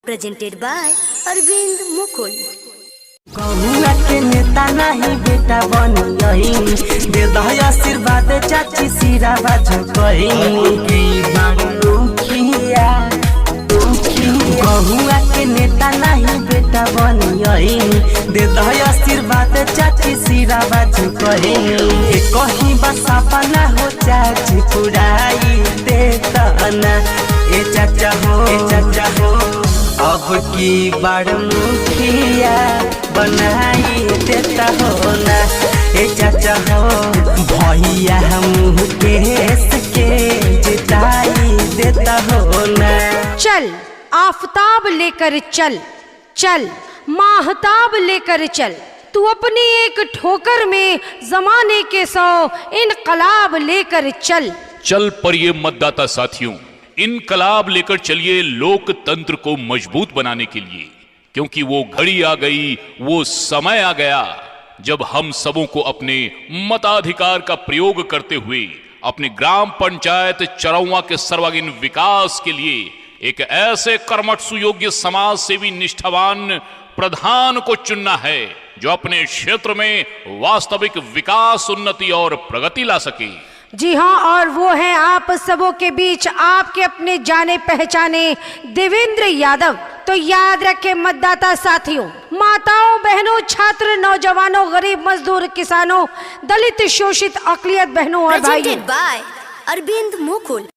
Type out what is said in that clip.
Presented by Arvind Mukul. कहुआ के नेता नहीं बेटा बन गई, दे दो आशीर्वाद चाची सिरा बाजू कहुआ के नेता नहीं बेटा बन गई, दे दो आशीर्वाद चाची सिरा बाजू कहीं बस अपना हो चाची पुराई देता ना। ए चाचा हो अब की बार मुखिया बनाई देता हो ना। ए चाचा हो भैया मुकेश के जिताई देता हो ना। चल आफताब लेकर चल, चल माहताब लेकर चल, तू अपनी एक ठोकर में जमाने के 100 इनकलाब लेकर चल। चल पर ये मतदाता साथियों, इनकलाब लेकर चलिए लोकतंत्र को मजबूत बनाने के लिए, क्योंकि वो घड़ी आ गई, वो समय आ गया जब हम सबों को अपने मताधिकार का प्रयोग करते हुए अपने ग्राम पंचायत चरौवा के सर्वांगीण विकास के लिए एक ऐसे कर्मठ सुयोग्य समाज सेवी निष्ठावान प्रधान को चुनना है जो अपने क्षेत्र में वास्तविक विकास, उन्नति और प्रगति ला सके। जी हाँ, और वो हैं आप सबों के बीच आपके अपने जाने पहचाने देवेंद्र यादव। तो याद रखें मतदाता साथियों, माताओं, बहनों, छात्र, नौजवानों, गरीब, मजदूर, किसानों, दलित, शोषित, अकलियत बहनों और भाइयों, प्रेजेंटेड बाय अरविंद मुकुल।